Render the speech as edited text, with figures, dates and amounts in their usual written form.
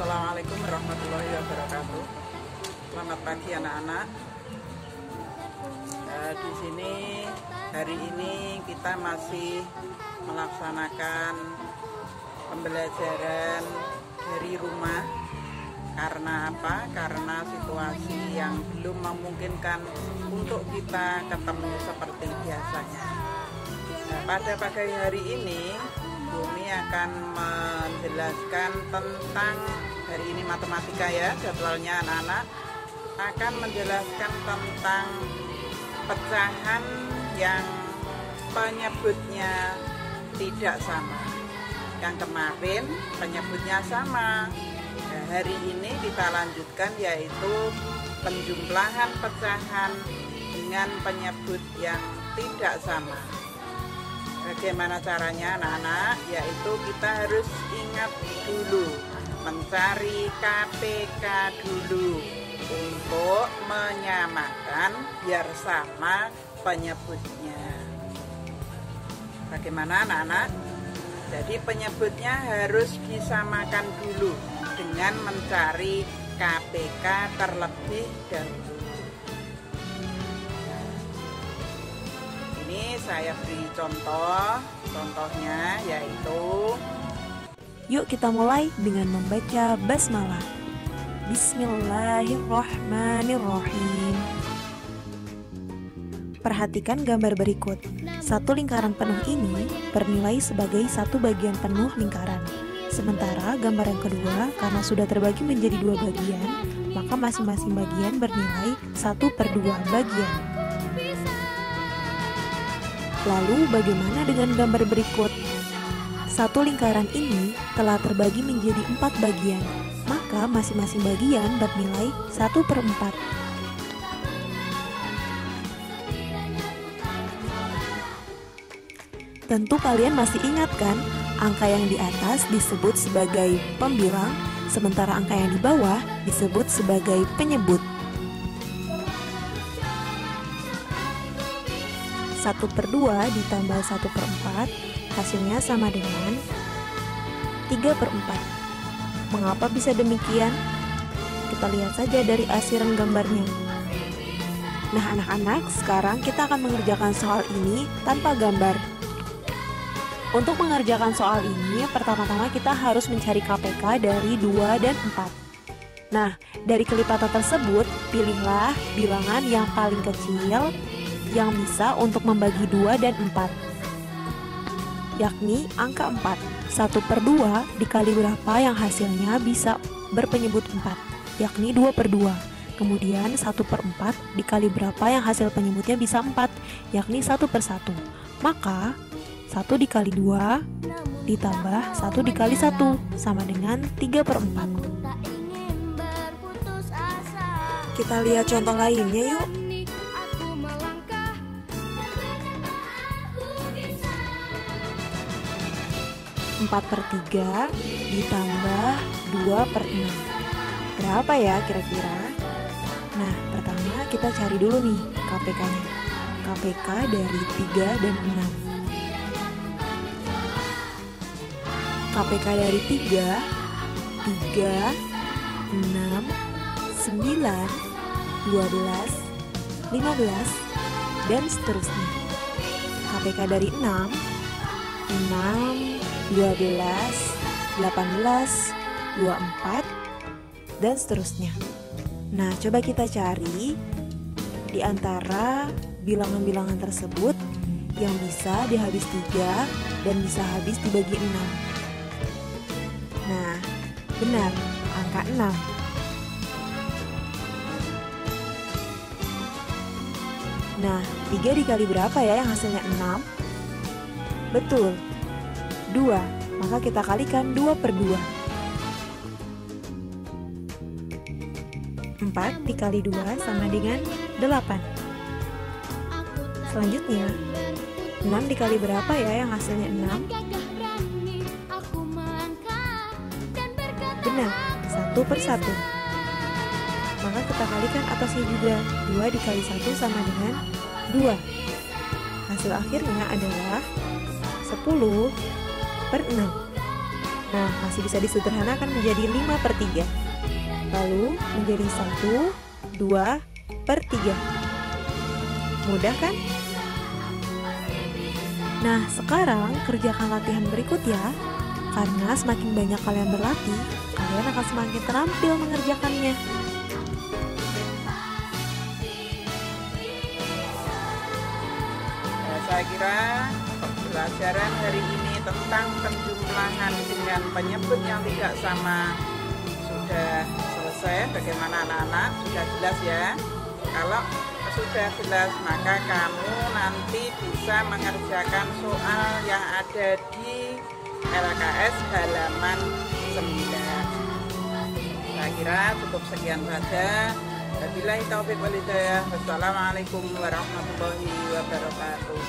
Assalamualaikum warahmatullahi wabarakatuh. Selamat pagi anak-anak. Di sini hari ini kita masih melaksanakan pembelajaran dari rumah. Karena apa? Karena situasi yang belum memungkinkan untuk kita ketemu seperti biasanya. Pada pagi hari ini Bumi akan menjelaskan tentang, hari ini matematika ya jadwalnya anak-anak, akan menjelaskan tentang pecahan yang penyebutnya tidak sama. Yang kemarin penyebutnya sama. Nah, hari ini kita lanjutkan, yaitu penjumlahan pecahan dengan penyebut yang tidak sama. Bagaimana caranya anak-anak? Yaitu kita harus ingat dulu, mencari KPK dulu untuk menyamakan biar sama penyebutnya. Bagaimana anak-anak? Jadi penyebutnya harus disamakan dulu dengan mencari KPK terlebih dahulu. Ini saya beri contohnya yaitu, yuk kita mulai dengan membaca basmalah. Bismillahirrahmanirrahim. Perhatikan gambar berikut. Satu lingkaran penuh ini bernilai sebagai satu bagian penuh lingkaran. Sementara gambar yang kedua, karena sudah terbagi menjadi dua bagian, maka masing-masing bagian bernilai 1/2 bagian. Lalu bagaimana dengan gambar berikut? Satu lingkaran ini telah terbagi menjadi 4 bagian, maka masing-masing bagian bernilai 1/4. Tentu kalian masih ingat kan, angka yang di atas disebut sebagai pembilang, sementara angka yang di bawah disebut sebagai penyebut. 1/2 ditambah 1/4 hasilnya sama dengan 3/4. Mengapa bisa demikian? Kita lihat saja dari asiran gambarnya. Nah anak-anak, sekarang kita akan mengerjakan soal ini tanpa gambar. Untuk mengerjakan soal ini, pertama-tama kita harus mencari KPK dari 2 dan 4. Nah, dari kelipatan tersebut, pilihlah bilangan yang paling kecil yang bisa untuk membagi 2 dan 4, yakni angka 4. 1/2 dikali berapa yang hasilnya bisa berpenyebut 4, yakni 2/2. Kemudian 1/4 dikali berapa yang hasil penyebutnya bisa 4, yakni 1/1. Maka 1 dikali 2 ditambah 1 dikali 1 sama dengan 3/4. Kita lihat contoh lainnya yuk. 4/3 ditambah 2/6. Berapa ya kira-kira? Nah, pertama kita cari dulu nih KPK-nya. KPK dari 3 dan 6. KPK dari 3, 6, 9, 12, 15, dan seterusnya. KPK dari 6, 12, 18, 24, dan seterusnya. Nah, coba kita cari di antara bilangan-bilangan tersebut yang bisa dihabis 3 dan bisa habis dibagi 6. Nah, benar, angka 6. Nah, 3 dikali berapa ya yang hasilnya 6? Betul, 2, maka kita kalikan 2/2. 4 dikali 2 sama dengan 8. Selanjutnya, 6 dikali berapa ya yang hasilnya 6? Benar, 1/1. Maka kita kalikan atasnya juga, 2 dikali 1 sama dengan 2. Hasil akhirnya adalah 10/6. Nah, masih bisa disederhanakan menjadi 5/3. Lalu menjadi 1, 2, per 3. Mudah kan? Nah, sekarang kerjakan latihan berikut ya. Karena semakin banyak kalian berlatih, kalian akan semakin terampil mengerjakannya. Saya kira pembelajaran hari ini tentang penjumlahan dengan penyebut yang tidak sama sudah selesai. Bagaimana anak-anak? Sudah jelas ya? Kalau sudah jelas, maka kamu nanti bisa mengerjakan soal yang ada di LKS halaman 9. Saya kira cukup sekian saja. Wabillahi taufiq wal hidayah. Wassalamualaikum warahmatullahi wabarakatuh.